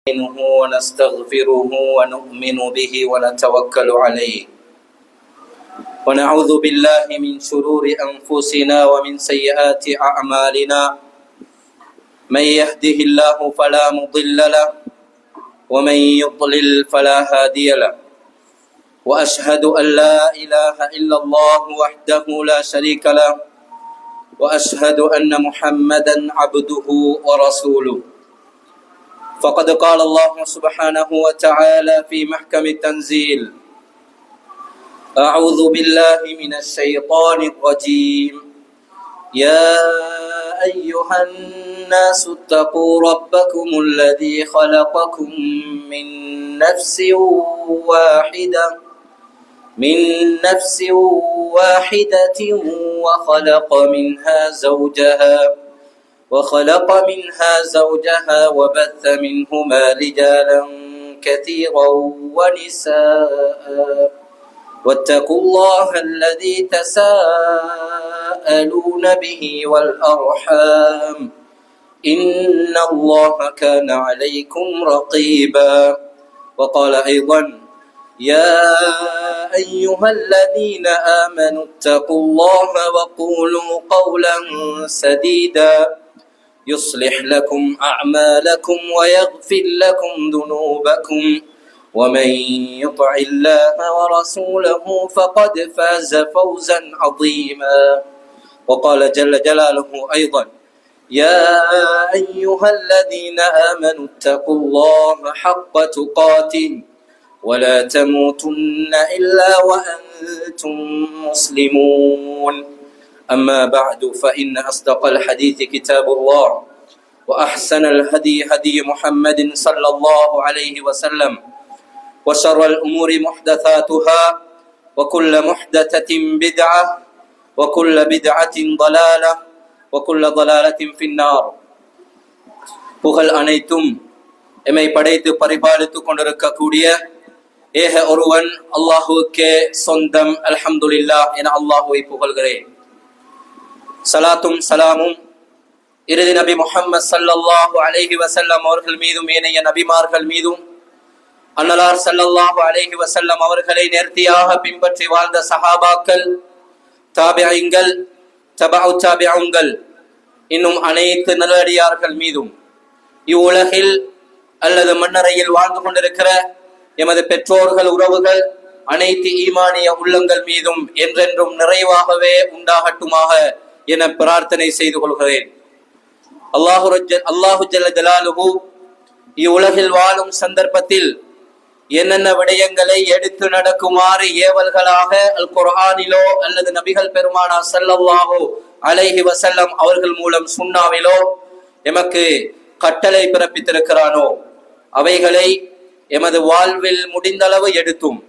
ونستغفره ونؤمن به ونتوكل عليه ونعوذ بالله من شرور أنفسنا ومن سيئات أعمالنا من يهده الله فلا مضل له ومن يضلل فلا هادي له وأشهد أن لا إله إلا الله وحده لا شريك له وأشهد أن محمدا عبده ورسوله فقد قال الله سبحانه وتعالى في محكم التنزيل أعوذ بالله من الشيطان الرجيم يا أيها الناس اتقوا ربكم الذي خلقكم من نفس واحدة وخلق منها زوجها وبث منهما رجالا كثيرا ونساء واتقوا الله الذي تساءلون به والأرحام إن الله كان عليكم رقيبا وقال أيضا يا أيها الذين آمنوا اتقوا الله وقولوا قولا سديدا يصلح لكم أعمالكم ويغفر لكم ذنوبكم ومن يطع الله ورسوله فقد فاز فوزا عظيما وقال جل جلاله أيضا يا أيها الذين آمنوا اتقوا الله حق تقاته ولا تموتن إلا وأنتم مسلمون أما بعد فإن أصدق الحديث كتاب الله وأحسن الهدي هدي محمد صلى الله عليه وسلم وشر الأمور محدثاتها وكل محدثة بدعة وكل بدعة ضلالة وكل ضلالة في النار புகழ் அனைத்தும் எம்மை படைத்து பரிபாலித்துக் கொண்டிருக்கக்கூடிய ஏக ஒருவன் அல்லாஹுக்கே சொந்தம். அல்ஹம்துலில்லாஹ் என அல்லாஹுவை புகழ்கிறேன். சலாத்தும் சலாமும் இறுதி நபி முஹம்மது ஸல்லல்லாஹு அலைஹி வஸல்லம் அவர்கள் மீதும் ஏனைய நபிமார்கள் மீதும் அன்னலார் ஸல்லல்லாஹு அலைஹி வஸல்லம் அவர்களை நேர்த்தியாக பின்பற்றி வாழ்ந்த சஹாபாக்கள், தாபிஈன்கள், தபஉ தாபிஊன்கள், இன்னும் அனைத்து நல்லடியார்கள் மீதும் இவ்வுலகில் அல்லது மண்ணறையில் வாழ்ந்து கொண்டிருக்கிற எமது பெற்றோர்கள், உறவுகள், அனைத்து ஈமானிய உள்ளங்கள் மீதும் என்றென்றும் நிறைவாகவே உண்டாகட்டுமாக என பிரார்த்தனை செய்து கொள்கிறேன். அல்லாஹு ஜல்ல ஜலாலுஹு இவ்வுலகில் வாழும் சந்தர்ப்பத்தில் என்னென்ன விடயங்களை எடுத்து நடக்குமாறு ஏவல்களாக அல் குர்ஆனிலோ அல்லது நபிகள் பெருமானார் ஸல்லல்லாஹு அலைஹி வஸல்லம் அவர்கள் மூலம் சுன்னாவிலோ எமக்கு கட்டளை பிறப்பித்திருக்கிறானோ அவைகளை எமது வாழ்வில் முடிந்தளவு எடுத்தும்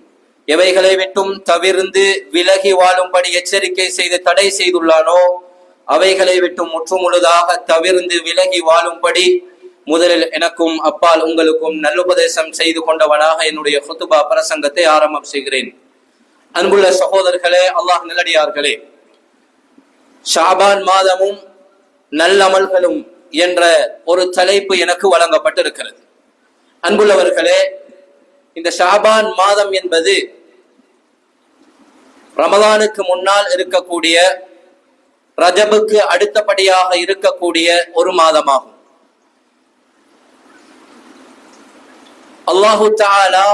எவைகளை விட்டும் தவிர்ந்து விலகி வாழும்படி எச்சரிக்கை செய்து தடை செய்துள்ளானோ அவைகளை விட்டும் முற்றுமுழுதாக தவிர்ந்து விலகி வாழும்படி முதலில் எனக்கும் அப்பால் உங்களுக்கும் நல்லுபதேசம் செய்து கொண்டவனாக என்னுடைய ஹுதுபா பிரசங்கத்தை ஆரம்பம் செய்கிறேன். அன்புள்ள சகோதரர்களே, அல்லாஹ் நல்லடியார்களே, ஷாபான் மாதமும் நல்லமல்களும் என்ற ஒரு தலைப்பு எனக்கு வழங்கப்பட்டிருக்கிறது. அன்புள்ளவர்களே, இந்த ஷாபான் மாதம் என்பது ரமதானுக்கு முன்னால் இருக்கக்கூடிய, ரஜபுக்கு அடுத்தபடியாக இருக்கக்கூடிய ஒரு மாதமாகும். அல்லாஹு தஆலா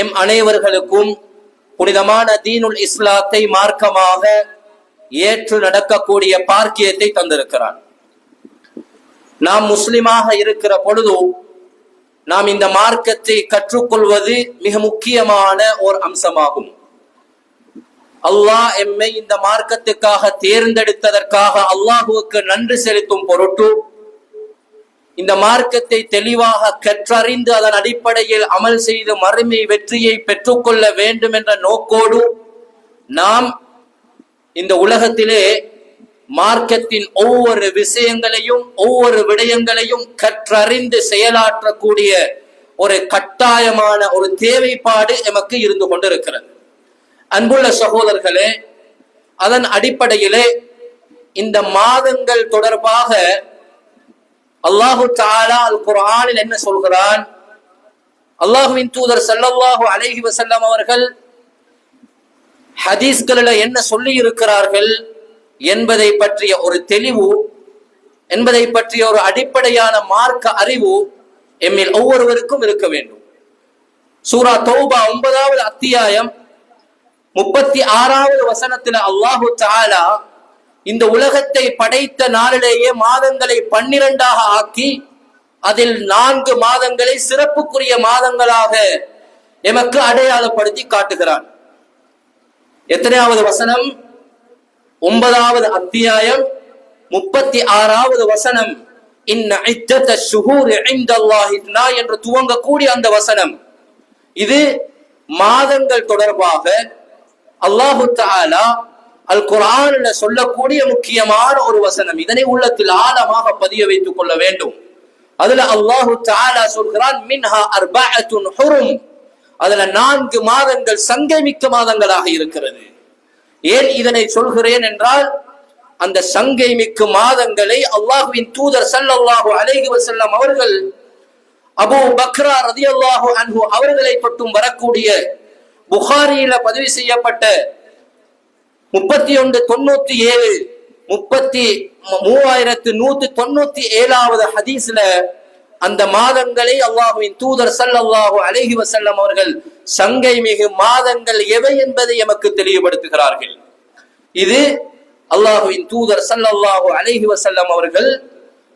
எம் அனைவர்களுக்கும் புனிதமான தீனுல் இஸ்லாத்தை மார்க்கமாக ஏற்று நடக்கக்கூடிய பாக்கியத்தை தந்திருக்கிறான். நாம் முஸ்லிமாக இருக்கிற பொழுது நாம் இந்த மார்க்கத்தை கற்றுக்கொள்வது மிக முக்கியமான ஒரு அம்சமாகும். அல்லாஹ் எம்மை இந்த மார்க்கத்துக்காக தேர்ந்தெடுத்ததற்காக அல்லாஹுவுக்கு நன்றி செலுத்தும் பொருட்டு இந்த மார்க்கத்தை தெளிவாக கற்றறிந்து அதன் அடிப்படையில் அமல் செய்து மறுமை வெற்றியை பெற்றுக்கொள்ள வேண்டும் என்ற நோக்கோடு நாம் இந்த உலகத்திலே மார்க்கத்தின் ஒவ்வொரு விஷயங்களையும் ஒவ்வொரு விடயங்களையும் கற்றறிந்து செயலாற்றக்கூடிய ஒரு கட்டாயமான ஒரு தேவைப்பாடு எமக்கு இருந்து கொண்டிருக்கிறது. அன்புள்ள சகோதரர்களே, அதன் அடிப்படையிலே இந்த மாதங்கள் தொடர்பாக அல்லாஹு தஆலா அல் குர்ஆனில் என்ன சொல்கிறான்? அல்லாஹுவின் தூதர் ஸல்லல்லாஹு அலைஹி வஸல்லம் அவர்கள் ஹதீஸ்களில் என்ன சொல்லி இருக்கிறார்கள் என்பதை பற்றிய ஒரு தெளிவு, என்பதை பற்றிய ஒரு அடிப்படையான மார்க்க அறிவு எம்மில் ஒவ்வொருவருக்கும் இருக்க வேண்டும். சூரா தௌபா 9வது அத்தியாயம் 36வது வசனத்தில் அல்லாஹு தஆலா இந்த உலகத்தை படைத்த நாளிலேயே மாதங்களை 12ஆக ஆக்கி அதில் 4 மாதங்களை சிறப்புக்குரிய மாதங்களாக எமக்கு அடையாளப்படுத்தி காட்டுகிறான். எத்தனையாவது வசனம்? 9வது அத்தியாயம் 36வது வசனம். இன்ன இத்தத ஷுஹூரி இன்தல்லாஹி என்று துவங்கக்கூடிய அந்த வசனம், இது மாதங்கள் தொடர்பாக அல்லாஹு தஆலா அல் குர்ஆன்ல சொல்லக்கூடிய முக்கியமான ஒரு வசனம். இதனை உள்ளத்தில் ஆழமாக பதிய வைத்துக் கொள்ள வேண்டும். அதுல அல்லாஹு தஆலா சொல்கிறான், மின்ஹா அர்பஅத்துன் ஹுரும், அதுல 4 மாதங்கள் சங்கை மிக்க மாதங்களாக இருக்கிறது. ஏன் இதனை சொல்கிறேன் என்றால், அந்த சங்கை மிக்க மாதங்களை அல்லாஹ்வின் தூதர் ஸல்லல்லாஹு அலைஹி வஸல்லம் அவர்கள் அபூ பக்ரா ரலியல்லாஹு அன்ஹு அவர்களை பற்றும் வரக்கூடிய புகாரியில பதிவு செய்யப்பட்ட 3197 ஹதீஸ்ல அந்த மாதங்களை அல்லாஹ்வின் தூதர் ஸல்லல்லாஹு அலைஹி வஸல்லம் அவர்கள் சங்கை மிகு மாதங்கள் எவை என்பதை எமக்கு தெளிவுபடுத்துகிறார்கள். இது அல்லாஹ்வின் தூதர் ஸல்லல்லாஹு அலைஹி வஸல்லம் அவர்கள்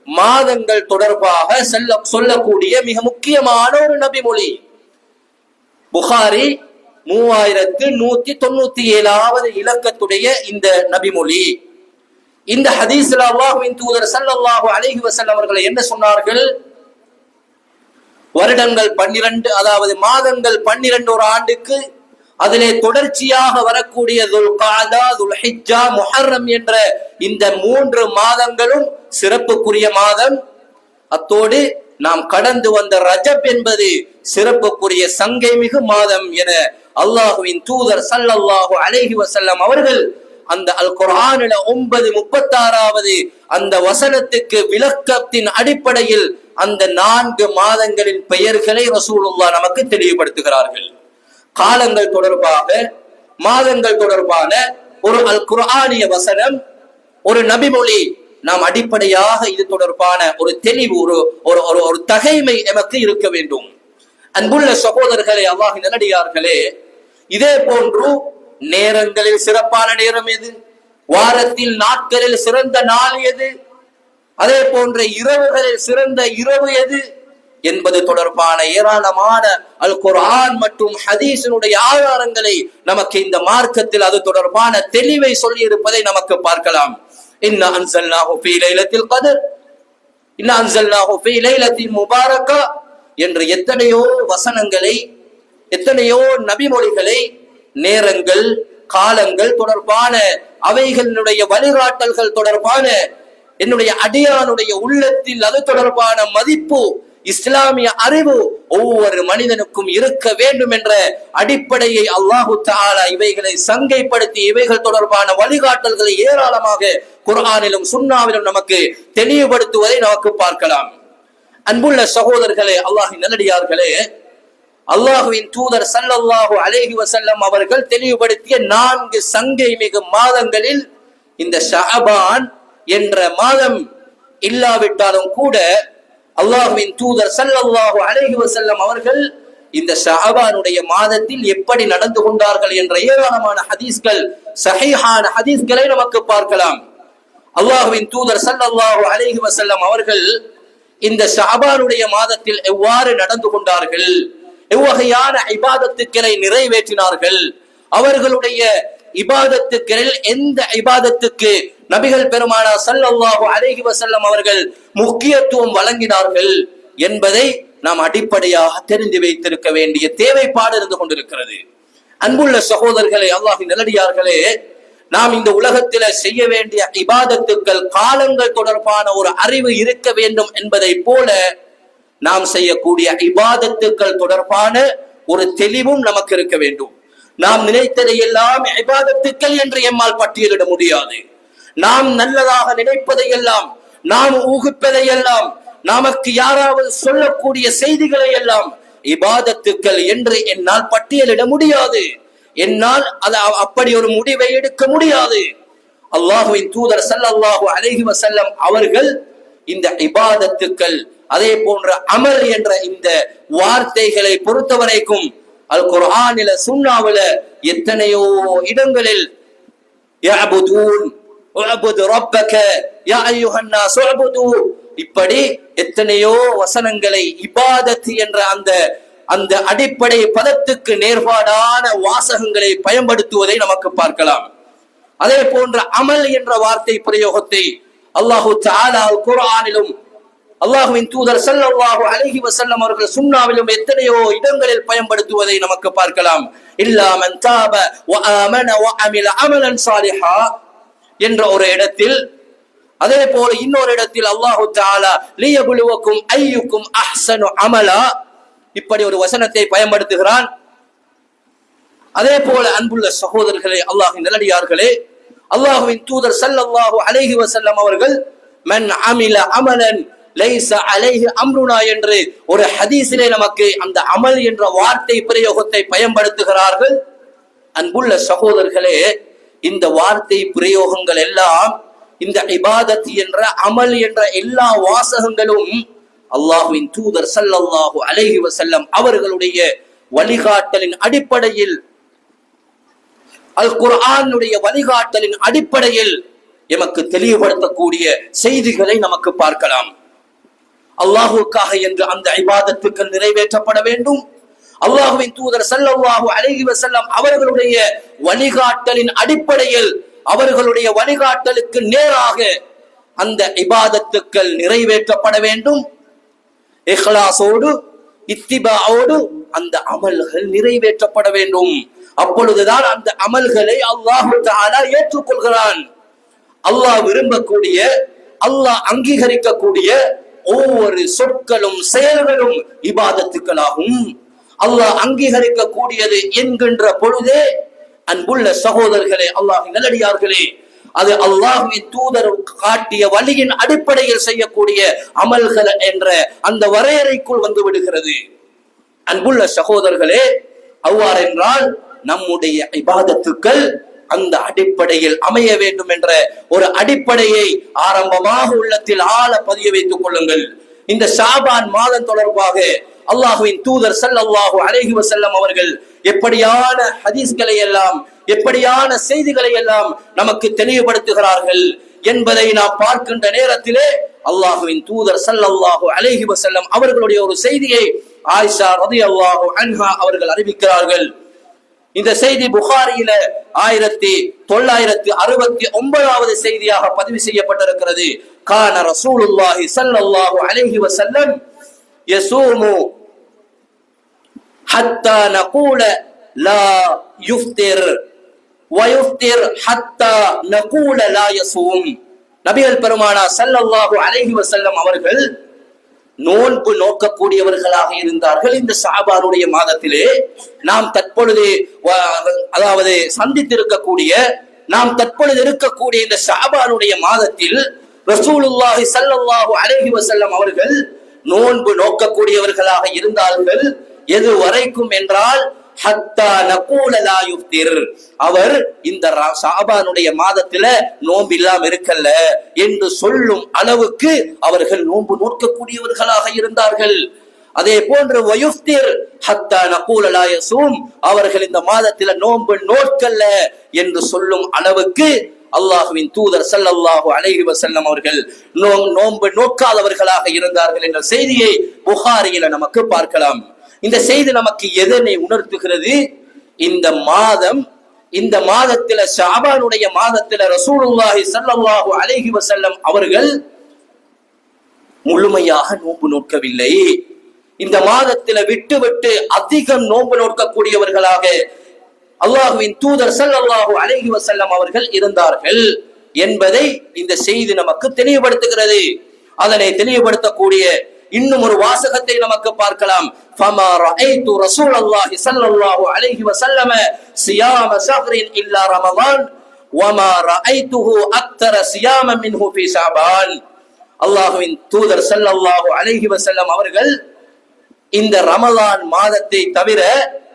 மாதங்கள் தொடர்பாக சொல்லக்கூடிய மிக முக்கியமான ஒரு நபிமொழி. புகாரி 3197வது இலக்கத்துடைய இந்த நபிமொழி. இந்த ஹதீஸ்ல அல்லாஹ்வின் தூதர் ஸல்லல்லாஹு அலைஹி வஸல்லம் அவர்கள் என்ன சொன்னார்கள்? வருடங்கள் 12, அதாவது மாதங்கள் 12 ஒரு ஆண்டுக்கு, அதிலே தொடர்ச்சியாக வரக்கூடிய துல்காதா, துல்ஹிஜ்ஜா, முஹர்ரம் என்ற இந்த 3 மாதங்களும் சிறப்புக்குரிய மாதம். அத்தோடு நாம் கடந்து வந்த ரஜப் என்பது சிறப்புக்குரிய சங்கை மிகு மாதம் என அல்லாஹுவின் தூதர் ஸல்லல்லாஹு அலைஹி வஸல்லம் அவர்கள் அந்த அல் குர்ஆனில 9:36வது அந்த வசனத்துக்கு விளக்கத்தின் அடிப்படையில் அந்த 4 மாதங்களின் பெயர்களை ரசூலுல்லாஹ் நமக்கு தெளிவுபடுத்துகிறார்கள். காலங்கள் தொடர்பாக, மாதங்கள் தொடர்பான ஒரு அல் குர்ஆனிய வசனம், ஒரு நபிமொழி, நாம் அடிப்படையாக இது தொடர்பான ஒரு தெளிவு, ஒரு தகைமை நமக்கு இருக்க வேண்டும். அன்புள்ள சகோதரர்களே, அல்லாஹ்வின் நல்லடியார்களே, இதே போன்று நேரங்களில் சிறப்பான நேரம் எது, வாரத்தில் நாட்களில் சிறந்த நாள் எது, அதே போன்ற இரவுகளில் சிறந்த இரவு எது என்பது தொடர்பான ஏராளமான அல் குர்ஆன் மற்றும் ஹதீஸினுடைய ஆதாரங்களை நமக்கு இந்த மார்க்கத்தில் அது தொடர்பான தெளிவை சொல்லி இருப்பதை நமக்கு பார்க்கலாம். இன்னா அன்ஸல்னாஹு ஃபீ லைலத்தில் கத்ர், இன்னா அன்ஸல்னாஹு ஃபீ லைலத்தின் முபாரக்கா என்று எத்தனையோ வசனங்களை, எத்தனையோ நபிமொழிகளை, நேரங்கள், காலங்கள் தொடர்பான அவைகளுடைய வழிகாட்டல்கள் தொடர்பான என்னுடைய அடியானுடைய உள்ளத்தில் அது தொடர்பான மதிப்பு, இஸ்லாமிய அறிவு ஒவ்வொரு மனிதனுக்கும் இருக்க வேண்டும் என்ற அடிப்படையை அல்லாஹு தஆலா இவைகளை சங்கைப்படுத்தி இவைகள் தொடர்பான வழிகாட்டல்களை ஏராளமாக குர்ஆனிலும் சுன்னாவிலும் நமக்கு தெளிவுபடுத்துவதை நமக்கு பார்க்கலாம். அன்புள்ள சகோதரர்களே, அல்லாஹ்வின் நல்லடியார்களே, அல்லாஹ்வின் தூதர் ஸல்லல்லாஹு அலைஹி வஸல்லம் அவர்கள் தெளிவுபடுத்திய 4 சங்கை மிகு மாதங்களில் இந்த ஷஅபான் என்ற மாதம் இல்லாவிட்டாலும் கூட அல்லாஹ்வின் தூதர் ஸல்லல்லாஹு அலைஹி வஸல்லம் அவர்கள் இந்த ஷஅபானுடைய மாதத்தில் எப்படி நடந்து கொண்டார்கள் என்ற ஏராளமான ஹதீஸ்கள், சஹீஹான ஹதீஸ்களை நமக்கு பார்க்கலாம். அல்லாஹ்வின் தூதர் ஸல்லல்லாஹு அலைஹி வஸல்லம் அவர்கள் இந்த ஷஅபானுடைய மாதத்தில் எவ்வாறு நடந்து கொண்டார்கள், எவ்வகையான இபாதத்துக்களை நிறைவேற்றினார்கள், அவர்களுடைய இபாதத்துக்களில் எந்த இபாதத்துக்கு நபிகள் பெருமானார் ஸல்லல்லாஹு அலைஹி வஸல்லம் அவர்கள் முக்கியத்துவம் வழங்கினார்கள் என்பதை நாம் அடிப்படையாக தெரிந்து வைத்திருக்க வேண்டிய தேவைப்பாடு இருந்து கொண்டிருக்கிறது. அன்புள்ள சகோதரர்களே, அல்லாஹ்வின் நல்லடியார்களே, நாம் இந்த உலகத்தில செய்ய வேண்டிய இபாதத்துக்கள், காலங்கள் தொடர்பான ஒரு அறிவு இருக்க வேண்டும் என்பதை போல நாம் செய்யக்கூடிய இபாதத்துக்கள் தொடர்பான ஒரு தெளிவும் நமக்கு இருக்க வேண்டும். நாம் நினைத்ததை எல்லாம் இபாதத்துக்கள் என்று எம்மால் பட்டியலிட முடியாது. நாம் நல்லதாக நினைப்பதை எல்லாம், நாம் ஊகிப்பதை எல்லாம், நமக்கு யாராவது சொல்லக்கூடிய செய்திகளை எல்லாம் இபாதத்துக்கள் என்று என்னால் பட்டியலிட முடியாது. என்னால் அப்படி ஒரு முடிவை எடுக்க முடியாது. அல்லாஹுவின் தூதர் ஸல்லல்லாஹு அலைஹி வஸல்லம் அவர்கள் இந்த இபாதத்துக்கள் அதே போன்ற அமல் என்ற இந்த வார்த்தைகளை பொறுத்தவரைக்கும் அல் குர்ஆனில சுன்னாவில எத்தனையோ இடங்களில் யஅபுதூன் உஅபுது ரப்பக யா அய்யுஹன் நாஸ் உஅபுது இப்படி எத்தனையோ வசனங்களை இபாதத் என்ற அந்த அடிப்படை பதத்துக்கு நேர்பாடான வாசகங்களை பயன்படுத்துவதை நமக்கு பார்க்கலாம். அதே போன்ற அமல் என்ற வார்த்தை பிரயோகத்தை அல்லாஹு தஆலா குர்ஆனிலும் அல்லாஹ்வின் தூதர் ஸல்லல்லாஹு அலைஹி வஸல்லம் அவர்கள் சுன்னாவிலும் எத்தனையோ இடங்களில் பயன்படுத்துவதை நமக்கு பார்க்கலாம். இல்லா மன் தாப வ ஆமன வ அமில அமலன் சாலிஹா என்ற ஒரு இடத்தில், அதே போல இன்னொரு இடத்தில் அல்லாஹு தஆலா லியப்லுவக்கும் அய்யுக்கும் அஹ்ஸனு அமலா இப்படி ஒரு வசனத்தை பயன்படுத்துகிறான். அதே போல அன்புள்ள சகோதரர்களே, அல்லாஹ்வின் நல்லடியார்களே, அல்லாஹ்வின் தூதர் ஸல்லல்லாஹு அலைஹி வஸல்லம் அவர்கள் மன் அமில அமலன் லைஸ அலைஹி அம்ருனா என்று ஒரு ஹதீஸிலே நமக்கு அந்த அமல் என்ற வார்த்தை பிரயோகத்தை பயன்படுத்துகிறார்கள். அன்புள்ள சகோதரர்களே, இந்த வார்த்தை பிரயோகங்கள் எல்லாம், இந்த இபாதத் என்ற அமல் என்ற எல்லா வாசகங்களும் அல்லாஹ்வின் தூதர் ஸல்லல்லாஹு அலைஹி வஸல்லம் அவர்களுடைய வழிகாட்டலின் அடிப்படையில், அல் குர்ஆனுடைய வழிகாட்டலின் அடிப்படையில் எமக்கு தெளிவுபடுத்தக்கூடிய செய்திகளை நமக்கு பார்க்கலாம். அல்லாஹுக்காக என்று அந்த இபாதத்துக்கள் நிறைவேற்றப்பட வேண்டும். அல்லாஹ்வின் தூதர் ஸல்லல்லாஹு அலைஹி வஸல்லம் அவர்களுடைய வழிகாட்டலின் அடிப்படையில், அவர்களுடைய வழிகாட்டலுக்கு நேராக அந்த இபாதத்துக்கள் நிறைவேற்றப்பட வேண்டும். இஹ்லாஸோடு இத்திபாவோடு அந்த அமல்கள் நிறைவேற்றப்பட வேண்டும். அப்பொழுதுதான் அந்த அமல்களை அல்லாஹ் தஆலா ஏற்றுக்கொள்கிறான். அல்லாஹ் விரும்பக்கூடிய, அல்லாஹ் அங்கீகரிக்கக்கூடிய ஒவ்வொரு சொற்களும் செயல்களும் இபாதத்துக்களாகும். அல்லாஹ் அங்கீகரிக்க கூடியது என்கின்ற பொழுதே அன்புள்ள சகோதரர்களே, அல்லாஹ்வின் நல்லடியார்களே, அது அல்லாஹ்வின் தூதர் காட்டிய வழியின் அடிப்படையில் செய்யக்கூடிய அமல்கள் என்ற அந்த வரையறைக்குள் வந்து விடுகிறது. அன்புள்ள சகோதரர்களே, அவ்வாறு என்றால் நம்முடைய இபாதத்துக்கள் அந்த அடிப்படையில் அமைய வேண்டும் என்ற ஒரு அடிப்படையை ஆரம்பமாக உள்ளத்தில் ஆழ பதிய வைத்துக் கொள்ளுங்கள். இந்த ஷாபான் மாதம் தொடர்பாக அல்லாஹ்வின் தூதர் ஸல்லல்லாஹு அலைஹி வஸல்லம் அவர்கள் எப்படியான ஹதீஸ்களை எல்லாம், எப்படியான செய்திகளை எல்லாம் நமக்கு தெளிவுபடுத்துகிறார்கள் என்பதை நாம் பார்க்கின்ற நேரத்திலே அல்லாஹ்வின் தூதர் ஸல்லல்லாஹு அலைஹி வஸல்லம் அவர்களுடைய ஒரு செய்தியை ஆயிஷா ரலியல்லாஹு அன்ஹா அவர்கள் அறிவிக்கிறார்கள். இந்த செய்தி புகாரியில 1969வது செய்தியாக பதிவு செய்யப்பட்டிருக்கிறது. கான ரசூலுல்லாஹி ஸல்லல்லாஹு அலைஹி வஸல்லம் யஸூமு ஹத்தா நகூல லா யுஃப்திர் வ யுஃப்திர் ஹத்தா நகூல லா யஸூம். நபிகள் பெருமானார் ஸல்லல்லாஹு அலைஹி வஸல்லம் அவர்கள் நோன்பு நோக்கக்கூடியவர்களாக இருந்தார்கள். இந்த ஷாபானுடைய மாதத்திலே நாம் தற்பொழுது அதாவது சந்தித்திருக்கக்கூடிய, நாம் தற்பொழுது இருக்கக்கூடிய இந்த ஷாபானுடைய மாதத்தில் ரசூலுல்லாஹி ஸல்லல்லாஹு அலைஹி வஸல்லம் அவர்கள் நோன்பு நோக்கக்கூடியவர்களாக இருந்தார்கள். எது வரைக்கும் என்றால் ஹத்தா நகூல லா யுஃப்திர், அவர் இந்த ஷாபானுடைய மாதத்துல நோன்பு இல்லாம இருக்கல்ல என்று சொல்லும் அளவுக்கு அவர்கள் நோன்பு நோக்கக்கூடியவர்களாக இருந்தார்கள். அதே போன்று வயுஃப்திர் ஹத்தா நகூல லா யஸூம், அவர்கள் இந்த மாதத்துல நோன்பு நோக்கல்ல என்று சொல்லும் அளவுக்கு அல்லாஹ்வின் தூதர் ஸல்லல்லாஹு அலைஹி வஸல்லம் அவர்கள் நோன்பு நோக்காதவர்களாக இருந்தார்கள் என்ற செய்தியை புகாரியில நமக்கு பார்க்கலாம். இந்த செய்தி நமக்கு எதனை உணர்த்துகிறது? இந்த மாதம், இந்த மாதத்தில ஷாபானுடைய மாதத்தில ரசூலுல்லாஹி ஸல்லல்லாஹு அலைஹி வஸல்லம் அவர்கள் முழுமையாக நோன்பு நோக்கவில்லை. இந்த மாதத்தில விட்டு விட்டு அதிகம் நோன்பு நோக்கக்கூடியவர்களாக அல்லாஹ்வின் தூதர் ஸல்லல்லாஹு அலைஹி வஸல்லம் அவர்கள் இருந்தார்கள் என்பதை இந்த செய்தி நமக்கு தெளிவுபடுத்துகிறது. அதனை தெளிவுபடுத்தக்கூடிய இன்னும் ஒரு வாசகத்தை நமக்கு பார்க்கலாம். ஃபமா ரஅய்து ரசூலல்லாஹி ஸல்லல்லாஹு அலைஹி வஸல்லம் சியாம ஷஹ்ரின் இல்லா ரமதான் வமா ரஅய்துஹு அக்தர சியாம மின்ஹு ஃபீ ஷஅபான். அல்லாஹுவின் தூதர் ஸல்லல்லாஹு அலைஹி வஸல்லம் அவர்கள் இந்த ரமலான் மாதத்தை தவிர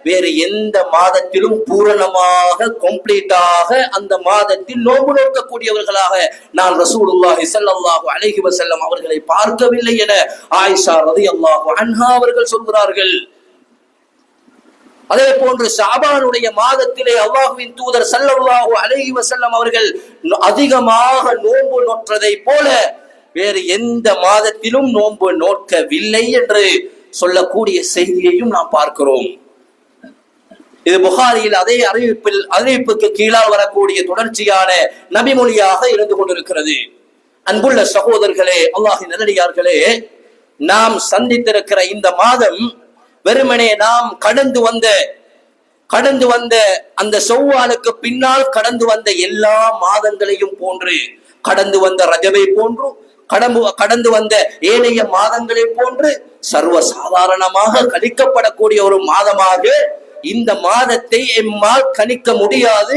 வேறு எந்த மாதத்திலும் பூரணமாக கம்ப்ளீட்டாக அந்த மாதத்தில் நோன்பு நோக்கக்கூடியவர்களாக நான் ரசூலுல்லாஹி ஸல்லல்லாஹு அலைஹி வஸல்லம் அவர்களை பார்க்கவில்லை என ஆயிஷா ரலியல்லாஹு அன்ஹா அவர்கள் சொல்கிறார்கள். அதே போன்று ஷாபானுடைய மாதத்திலே அல்லாஹ்வின் தூதர் ஸல்லல்லாஹு அலைஹி வஸல்லம் அவர்கள் அதிகமாக நோன்பு நோற்றதை போல வேறு எந்த மாதத்திலும் நோன்பு நோக்கவில்லை என்று சொல்லக்கூடிய செய்தியையும் நாம் பார்க்கிறோம். இது புகாரியில் அதே அறிவிப்புக்கு கீழால் வரக்கூடிய தொடர்ச்சியான நபிமொழியாக இருந்து கொண்டிருக்கிறது. அன்புள்ள சகோதரர்களே, அல்லாஹ்வின் நல்லடியார்களே, நாம் சந்தித்திருக்கிற இந்த மாதம் வெறுமனே நாம் கடந்து வந்த அந்த ஷவ்வாலுக்கு பின்னால் கடந்து வந்த எல்லா மாதங்களையும் போன்று, கடந்து வந்த ரஜபை போன்று, கடந்து வந்த ஏனைய மாதங்களை போன்று சர்வசாதாரணமாக கணிக்கப்படக்கூடிய ஒரு மாதமாக இந்த மாதத்தை எம்மால் கணிக்க முடியாது.